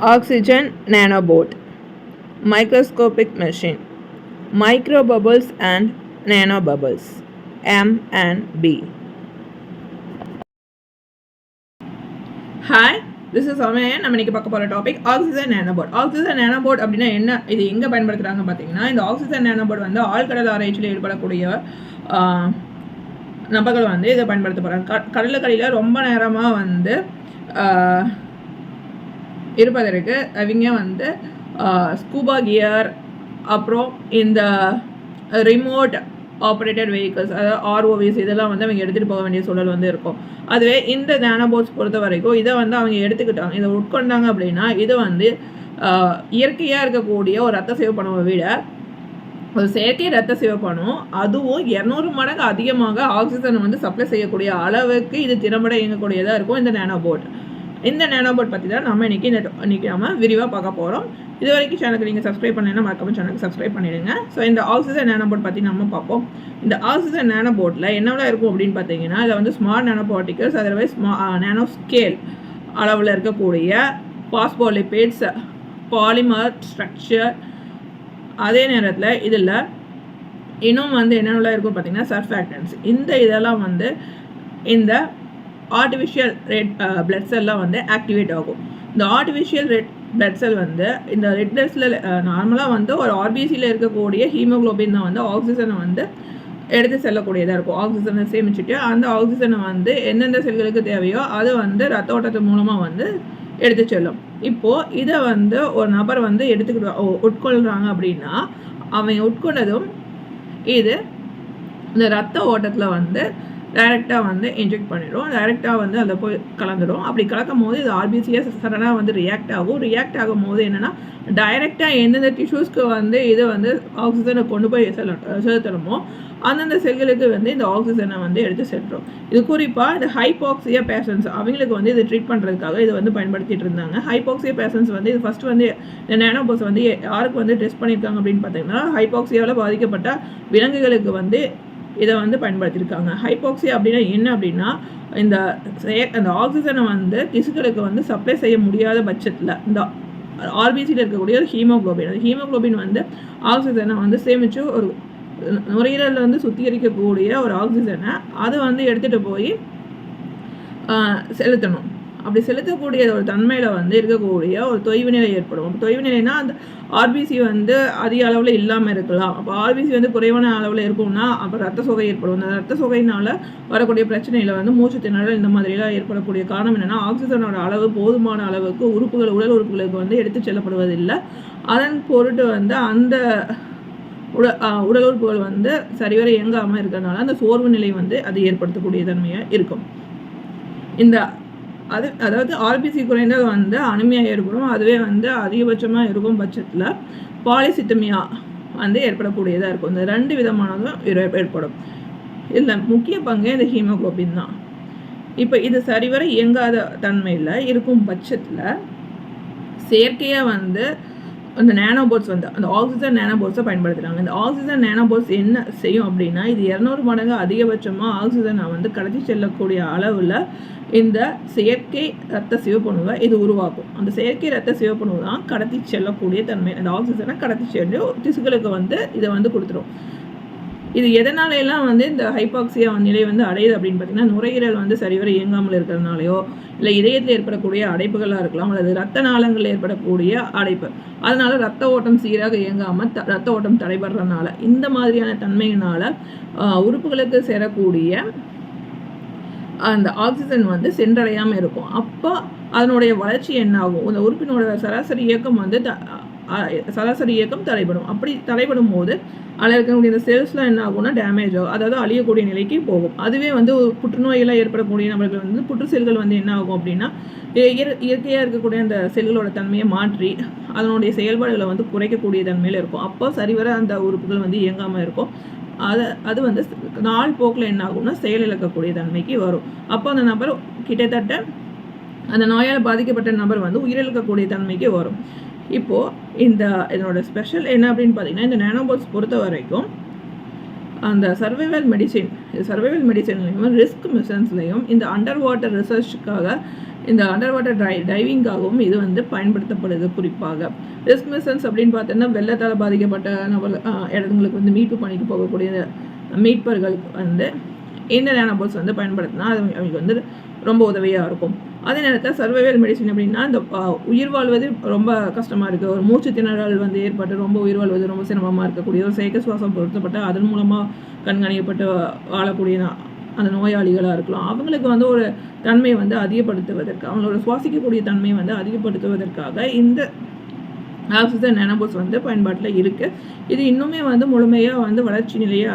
Oxygen nanobot, microscopic machine, microbubbles and nanobubbles, M and B. Hi, this is Aman. நம்ம இன்றைக்கி பார்க்க போகிற topic oxygen nanobot. Oxygen nanobot அப்படின்னா என்ன, இது எங்கே பயன்படுத்துகிறாங்க பார்த்தீங்கன்னா, இந்த ஆக்சிஜன் நேனோபோட் வந்து ஆழ்கடல் ஆராய்ச்சியில் ஈடுபடக்கூடிய நபர்கள் வந்து இதை பயன்படுத்த போகிறாங்க. கடலுக்கடியில் ரொம்ப நேரமாக வந்து இருப்பதற்கு அவங்க வந்து ஸ்கூபா கியர், அப்புறம் இந்த ரிமோட் ஆப்ரேட்டட் வெஹிக்கிள்ஸ், அதாவது ஆர்ஓவிஸ், இதெல்லாம் வந்து அவங்க எடுத்துகிட்டு போக வேண்டிய சூழல் வந்து இருக்கும். அதுவே இந்த நேனோபோட்ஸ் பொறுத்த வரைக்கும் இதை வந்து அவங்க எடுத்துக்கிட்டாங்க, இதை உட்கொண்டாங்க அப்படின்னா இது வந்து இயற்கையாக இருக்கக்கூடிய ஒரு ரத்த சிவப்பணுவை விட ஒரு செயற்கை ரத்த சிவப்பணும், அதுவும் 200 மடங்கு அதிகமாக ஆக்சிஜனை வந்து சப்ளை செய்யக்கூடிய அளவுக்கு இது திறம்பட இயங்கக்கூடியதாக இருக்கும் இந்த நேனோபோட். இந்த நேனோபோட் பற்றி தான் நம்ம இன்றைக்கி நம்ம விரிவாக பார்க்க போகிறோம். இது வரைக்கும் சேனலுக்கு நீங்கள் சப்ஸ்கிரைப் பண்ணலைன்னா மறக்காம சேனலுக்கு சப்ஸ்கிரைப் பண்ணிடுங்க. ஸோ இந்த ஆக்சிஜன் நேனோபோட் பற்றி நம்ம பார்ப்போம். இந்த ஆக்சிஜன் நேனோபோட்டில் என்னெல்லாம் இருக்கும் அப்படின்னு பார்த்தீங்கன்னா, இதில் வந்து small nano particles, otherwise nano scale அளவில் இருக்கக்கூடிய பாஸ்போலிபிட்ஸ், பாலிமர் ஸ்ட்ரக்சர். அதே நேரத்தில் இதில் இன்னும் வந்து என்னென்னலாம் இருக்கும் பார்த்தீங்கன்னா சர்ஃபேக்டன்ஸ். இந்த இதெல்லாம் வந்து இந்த ஆர்டிஃபிஷியல் ரெட் பிளட் செல்லாம் வந்து ஆக்டிவேட் ஆகும். இந்த ஆர்டிஃபிஷியல் ரெட் பிளட் செல் வந்து இந்த ரெட் பிளட் செல்லில் நார்மலாக வந்து ஒரு ஆர்பிசியில் இருக்கக்கூடிய ஹீமோக்ளோபின் தான் வந்து ஆக்சிஜனை வந்து எடுத்து செல்லக்கூடியதாக இருக்கும். ஆக்சிஜனை சேமிச்சுட்டு அந்த ஆக்சிஜனை வந்து எந்தெந்த செல்களுக்கு தேவையோ அது வந்து ரத்த ஓட்டத்தின் மூலமாக வந்து எடுத்து செல்லும். இப்போது இதை வந்து ஒரு நபர் வந்து உட்கொள்கிறாங்க அப்படின்னா அவன் உட்கொண்டதும் இது இந்த ரத்த ஓட்டத்தில் வந்து டைரெக்டாக வந்து இன்ஜெக்ட் பண்ணிடும், டைரெக்டாக வந்து அதில் போய் கலந்துடும். அப்படி கலக்கும் போது இது ஆர்பிசிஎஸ் சடனாக வந்து ரியாக்ட் ஆகும். ரியாக்ட் ஆகும் போது என்னென்னா டைரெக்டாக எந்தெந்த டிஷ்யூஸ்க்கு வந்து இது வந்து ஆக்சிஜனை கொண்டு போய் செலுத்தணுமோ அந்தந்த செல்களுக்கு வந்து இந்த ஆக்சிஜனை வந்து எடுத்து செலுத்தும். இது குறிப்பாக இந்த ஹைபாக்சியா பேஷன்ஸ் அவங்களுக்கு வந்து இது ட்ரீட் பண்ணுறதுக்காக இது வந்து பயன்படுத்திட்டு இருந்தாங்க. ஹைபாக்சியா பேஷன்ஸ் வந்து இது ஃபஸ்ட்டு வந்து இந்த நேனோபோட்ஸ் வந்து யாருக்கு வந்து டெஸ்ட் பண்ணியிருக்காங்க அப்படின்னு பார்த்தீங்கன்னா, ஹைபாக்சியாவில் பாதிக்கப்பட்ட விலங்குகளுக்கு வந்து இதை வந்து பயன்படுத்தியிருக்காங்க. ஹைபாக்சியா அப்படின்னா என்ன அப்படின்னா, அந்த ஆக்சிஜனை வந்து திசுக்களுக்கு வந்து சப்ளை செய்ய முடியாத பட்சத்தில் இந்த ஆர்பிசியில் இருக்கக்கூடிய ஒரு ஹீமோக்ளோபின், அந்த ஹீமோக்ளோபின் வந்து ஆக்சிஜனை வந்து சேமித்து ஒரு நுரையீரலில் வந்து சுத்திகரிக்கக்கூடிய ஒரு ஆக்சிஜனை அது வந்து எடுத்துகிட்டு போய் செலுத்தணும். அப்படி செலுத்தக்கூடிய ஒரு தன்மையில் வந்து இருக்கக்கூடிய ஒரு தொய்வு நிலை ஏற்படும். தொய்வு நிலைனா அந்த ஆர்பிசி வந்து அதிக அளவில் இல்லாமல் இருக்கலாம். அப்போ ஆர்பிசி வந்து குறைவான அளவில் இருக்கும்னா அப்போ ரத்த சோகை ஏற்படும். அந்த ரத்த சோகையினால் வரக்கூடிய பிரச்சனையில் வந்து மூச்சு திணறல் இந்த மாதிரிலாம் ஏற்படக்கூடிய காரணம் என்னென்னா, ஆக்சிஜனோட அளவு போதுமான அளவுக்கு உடல் உறுப்புகளுக்கு வந்து எடுத்து செல்லப்படுவதில்லை. அதன் பொருட்டு வந்து அந்த உடல் உறுப்புகள் வந்து சரிவர இயங்காமல் இருக்கிறதுனால அந்த சோர்வு நிலை வந்து அது ஏற்படுத்தக்கூடிய தன்மையாக இருக்கும். அதாவது ஆர்பிசி குறைந்தது வந்து அனிமியா ஏற்படும். அதுவே வந்து அதிகபட்சமாக இருக்கும் பட்சத்தில் பாலிசிட்டமியா வந்து ஏற்படக்கூடியதாக இருக்கும். இந்த 2 விதமானதும் ஏற்படும். இதில் முக்கிய பங்கு இந்த ஹீமோக்ளோபின் தான். இப்போ இது சரிவர இயங்காத தன்மையில் இருக்கும் பட்சத்தில் செயற்கையாக வந்து அந்த நேனோபோட்ஸ் வந்து அந்த ஆக்சிஜன் நேனோபோட்ஸை பயன்படுத்துகிறாங்க. இந்த ஆக்சிஜன் நேனோபோட்ஸ் என்ன செய்யும் அப்படின்னா, இது 200 மடங்கு அதிகபட்சமாக ஆக்சிஜனை வந்து கடத்தி செல்லக்கூடிய அளவில் இந்த செயற்கை ரத்த சிவப்பணுவை இது உருவாக்கும். அந்த செயற்கை ரத்த சிவப்பணுவை தான் கடத்தி செல்லக்கூடிய தன்மை. அந்த ஆக்சிஜனை கடத்தி சென்று திசுக்களுக்கு வந்து இதை வந்து கொடுத்துரும். இது எதனாலெல்லாம் வந்து இந்த ஹைபாக்சியா நிலை வந்து அடையுது அப்படின்னு பார்த்தீங்கன்னா, நுரையீரல் வந்து சரிவர இயங்காமல் இருக்கிறதுனாலையோ, இல்லை இதயத்தில் ஏற்படக்கூடிய அடைப்புகளாக இருக்கலாம், அல்லது ரத்த நாளங்களில் ஏற்படக்கூடிய அடைப்பு, அதனால ரத்த ஓட்டம் சீராக இயங்காமல் ரத்த ஓட்டம் தடைபடுறதுனால இந்த மாதிரியான தன்மையினால் உறுப்புகளுக்கு சேரக்கூடிய அந்த ஆக்சிஜன் வந்து சென்றடையாமல் இருக்கும். அப்போ அதனுடைய வளர்ச்சி என்ன ஆகும், அந்த உறுப்பினோட சராசரி இயக்கம் தடைபடும். அப்படி தடைபடும் போது அதில் இருக்கக்கூடிய இந்த செல்ஸ்லாம் என்ன ஆகும்னா டேமேஜ் ஆகும், அதாவது அழியக்கூடிய நிலைக்கு போகும். அதுவே வந்து புற்றுநோயெல்லாம் ஏற்படக்கூடிய நபர்கள் வந்து புற்று செல்கள் வந்து என்ன ஆகும் அப்படின்னா, இயற்கையாக இருக்கக்கூடிய அந்த செல்களோட தன்மையை மாற்றி அதனுடைய செயல்பாடுகளை வந்து குறைக்கக்கூடிய தன்மையில் இருக்கும். அப்போ சரிவர அந்த உறுப்புகள் வந்து இயங்காமல் இருக்கும். அது வந்து நாள் போக்கில் என்ன ஆகும்னா செயலிழக்கக்கூடிய தன்மைக்கு வரும். அப்போ அந்த நபர் கிட்டத்தட்ட அந்த நோயால் பாதிக்கப்பட்ட நபர் வந்து உயிரிழக்கக்கூடிய தன்மைக்கு வரும். இப்போது இதனோட ஸ்பெஷல் என்ன அப்படின்னு பார்த்தீங்கன்னா, இந்த நேனோபோட்ஸ் பொறுத்த வரைக்கும் அந்த சர்வைவல் மெடிசின்லையும் ரிஸ்க் மிஷன்ஸ்லையும் இந்த அண்டர் வாட்டர் ரிசர்ச்சுக்காக இந்த அண்டர் வாட்டர் டைவிங்காகவும் இது வந்து பயன்படுத்தப்படுது. குறிப்பாக ரிஸ்க் மிஷன்ஸ் அப்படின்னு பார்த்தோன்னா வெள்ளத்தால் பாதிக்கப்பட்ட இடங்களுக்கு வந்து மீட்பு பணிக்கு போகக்கூடிய மீட்பர்களுக்கு வந்து இந்த நானோபோட்ஸ் வந்து பயன்படுத்தினா அது அவங்களுக்கு வந்து ரொம்ப உதவியாக இருக்கும். அதே நேரத்தில் சர்வைவல் மெடிசின் அப்படின்னா இந்த உயிர் வாழ்வது ரொம்ப கஷ்டமாக இருக்குது, ஒரு மூச்சு திணறல் வந்து ஏற்பட்டு ரொம்ப உயிர் வாழ்வது ரொம்ப சிரமமாக இருக்கக்கூடிய ஒரு செயற்கை சுவாசம் பொருத்தப்பட்டு அதன் மூலமாக கண்காணிக்கப்பட்டு வாழக்கூடிய அந்த நோயாளிகளாக இருக்கலாம். அவங்களுக்கு வந்து ஒரு தன்மையை வந்து அதிகப்படுத்துவதற்கு, அவங்களோட சுவாசிக்கக்கூடிய தன்மையை வந்து அதிகப்படுத்துவதற்காக இந்த ஆக்சிஜன் நானோபோட்ஸ் வந்து பயன்பாட்டில் இருக்குது. இது இன்னுமே வந்து முழுமையாக வந்து வளர்ச்சி நிலையை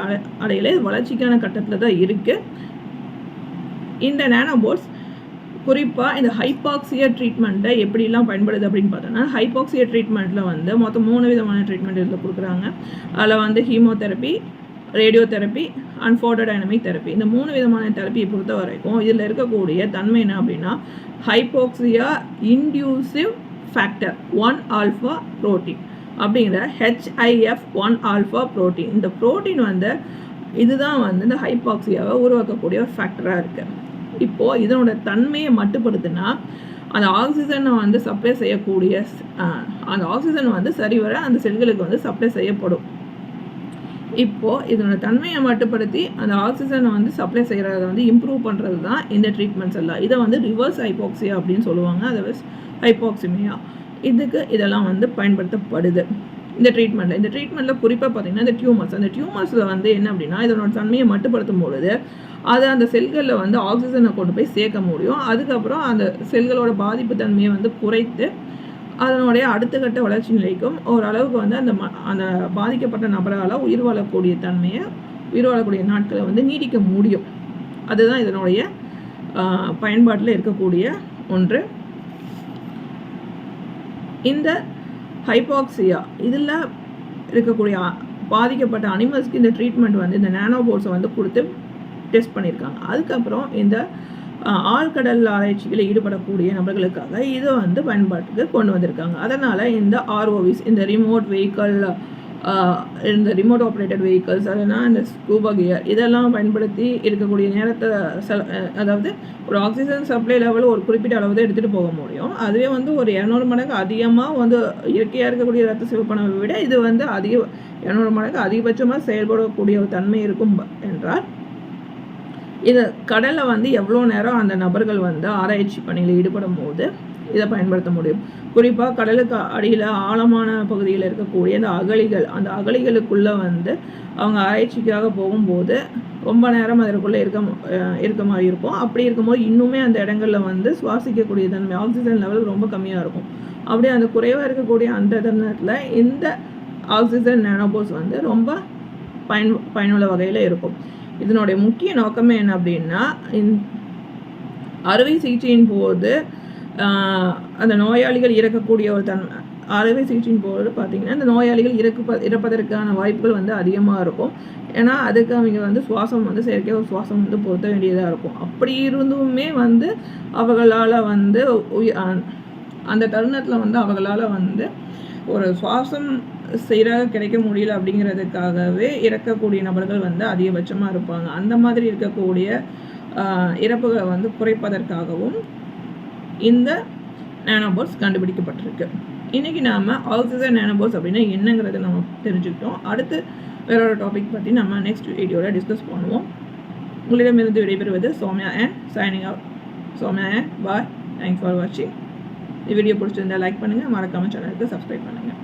அடையலை, வளர்ச்சிக்கான கட்டத்தில் தான் இருக்குது. இந்த நானோபோட்ஸ் குறிப்பாக இந்த ஹைபாக்சியா ட்ரீட்மெண்ட்டை எப்படிலாம் பயன்படுது அப்படின்னு பார்த்தோன்னா, ஹைபாக்சியா ட்ரீட்மெண்ட்டில் வந்து மொத்தம் 3 விதமான ட்ரீட்மெண்ட் இதில் கொடுக்குறாங்க. அதில் வந்து chemotherapy, radiotherapy and photodynamic therapy. இந்த 3 விதமான தெரப்பியை பொறுத்த வரைக்கும் இதில் இருக்கக்கூடிய தன்மை என்ன அப்படின்னா, ஹைபாக்சியா இன்டியூசிவ் ஃபேக்டர் 1 ஆல்ஃபா புரோட்டீன் அப்படிங்கிற HIF 1 ஆல்ஃபா புரோட்டீன். இந்த புரோட்டீன் வந்து இதுதான் வந்து இந்த ஹைபாக்சியாவை உருவாக்கக்கூடிய ஒரு ஃபேக்டராக இருக்குது. இப்போது இதனோட தன்மையை மட்டுப்படுத்தினா அந்த ஆக்சிஜனை வந்து சப்ளை செய்யக்கூடிய அந்த ஆக்சிஜன் வந்து சரிவர அந்த செல்களுக்கு வந்து சப்ளை செய்யப்படும். இப்போது இதனோட தன்மையை மட்டுப்படுத்தி அந்த ஆக்சிஜனை வந்து சப்ளை செய்கிறத வந்து இம்ப்ரூவ் பண்ணுறது தான் இந்த ட்ரீட்மெண்ட்ஸ் எல்லாம். இதை வந்து ரிவர்ஸ் ஹைபாக்சியா அப்படின்னு சொல்லுவாங்க, அதர்வைஸ் ஹைபாக்சிமியா. இதுக்கு இதெல்லாம் வந்து பயன்படுத்தப்படுது இந்த ட்ரீட்மெண்ட்டில் குறிப்பாக பார்த்திங்கன்னா அந்த டியூமர்ஸில் வந்து என்ன அப்படின்னா இதனோட தன்மையை மட்டுப்படுத்தும் பொழுது அதை அந்த செல்களில் வந்து ஆக்சிஜனை கொண்டு போய் சேர்க்க முடியும். அதுக்கப்புறம் அந்த செல்களோட பாதிப்பு தன்மையை வந்து குறைத்து அதனுடைய அடுத்த கட்ட வளர்ச்சி நிலைக்கும் ஓரளவுக்கு வந்து அந்த பாதிக்கப்பட்ட நபரால் உயிர் வாழக்கூடிய நாட்களை வந்து நீடிக்க முடியும். அதுதான் இதனுடைய பயன்பாட்டில் இருக்கக்கூடிய ஒன்று. இந்த ஹைபாக்சியா இதில் இருக்கக்கூடிய பாதிக்கப்பட்ட அனிமல்ஸ்க்கு இந்த ட்ரீட்மெண்ட் வந்து இந்த நானோபோட்ஸை வந்து கொடுத்து டெஸ்ட் பண்ணியிருக்காங்க. அதுக்கப்புறம் இந்த ஆழ்கடல் ஆராய்ச்சிகளில் ஈடுபடக்கூடிய நபர்களுக்காக இதை வந்து பயன்பாட்டுக்கு கொண்டு வந்திருக்காங்க. அதனால் இந்த ROVs, இந்த ரிமோட் ஆப்ரேட்டட் வெஹிக்கல்ஸ், அதனால் இந்த ஸ்கூபா கியர் இதெல்லாம் பயன்படுத்தி இருக்கக்கூடிய நேரத்தை அதாவது ஒரு ஆக்சிஜன் சப்ளை லெவல் ஒரு குறிப்பிட்ட அளவு தான் எடுத்துகிட்டு போக முடியும். அதுவே வந்து ஒரு 200 மடங்கு அதிகமாக வந்து இயற்கையாக இருக்கக்கூடிய ரத்த சிவப்பணவை விட இது வந்து 200 மடங்கு அதிகபட்சமாக செயல்படக்கூடிய ஒரு தன்மை இருக்கும் என்றால் இது கடலில் வந்து எவ்வளோ நேரம் அந்த நபர்கள் வந்து ஆராய்ச்சி பணியில் ஈடுபடும் போது இதை பயன்படுத்த முடியும். குறிப்பாக கடலுக்கு அடியில் ஆழமான பகுதியில் இருக்கக்கூடிய அந்த அகழிகளுக்குள்ளே வந்து அவங்க ஆராய்ச்சிக்காக போகும்போது ரொம்ப நேரம் அதற்குள்ளே இருக்க மாதிரி இருக்கும். அப்படி இருக்கும்போது இன்னுமே அந்த இடங்களில் வந்து சுவாசிக்கக்கூடிய தன்மை ஆக்சிஜன் லெவல் ரொம்ப கம்மியாக இருக்கும். அப்படியே அந்த குறைவாக இருக்கக்கூடிய அந்த தருணத்தில் இந்த ஆக்சிஜன் நானோபோட்ஸ் வந்து ரொம்ப பயனுள்ள வகையில் இருக்கும். இதனுடைய முக்கிய நோக்கமே என்ன அப்படின்னா, அறுவை சிகிச்சையின் போது அந்த நோயாளிகள் இறக்கக்கூடிய ஒரு அறுவை சிகிச்சையின் போது பார்த்திங்கன்னா இந்த நோயாளிகள் இறப்பதற்கான வாய்ப்புகள் வந்து அதிகமாக இருக்கும். ஏன்னா அதுக்கு அவங்க வந்து சுவாசம் வந்து செயற்கை ஒரு சுவாசம் வந்து பொருத்த வேண்டியதாக இருக்கும். அப்படி இருந்துமே வந்து அவங்களால் வந்து அந்த தருணத்தில் வந்து அவங்களால் வந்து ஒரு சுவாசம் சீராக கிடைக்க முடியல அப்படிங்கிறதுக்காகவே இறக்கக்கூடிய நபர்கள் வந்து அதிகபட்சமாக இருப்பாங்க. அந்த மாதிரி இருக்கக்கூடிய இறப்புகளை வந்து குறைப்பதற்காகவும் இந்த நானோபோட்ஸ் கண்டுபிடிக்கப்பட்டிருக்கு. இன்றைக்கி நாம் ஆக்சிஜன் நானோபோட்ஸ் அப்படின்னா என்னங்கிறத நம்ம தெரிஞ்சுக்கிட்டோம். அடுத்து வேற ஒரு டாபிக் பற்றி நம்ம நெக்ஸ்ட் வீடியோவில் டிஸ்கஸ் பண்ணுவோம். உங்களிடமிருந்து விடைபெறுவது Soumya and signing out. Soumya and bye. Thanks for வாட்சிங். இந்த வீடியோ பிடிச்சிருந்தால் லைக் பண்ணுங்கள், மறக்காமல் சேனலுக்கு சப்ஸ்கிரைப் பண்ணுங்கள்.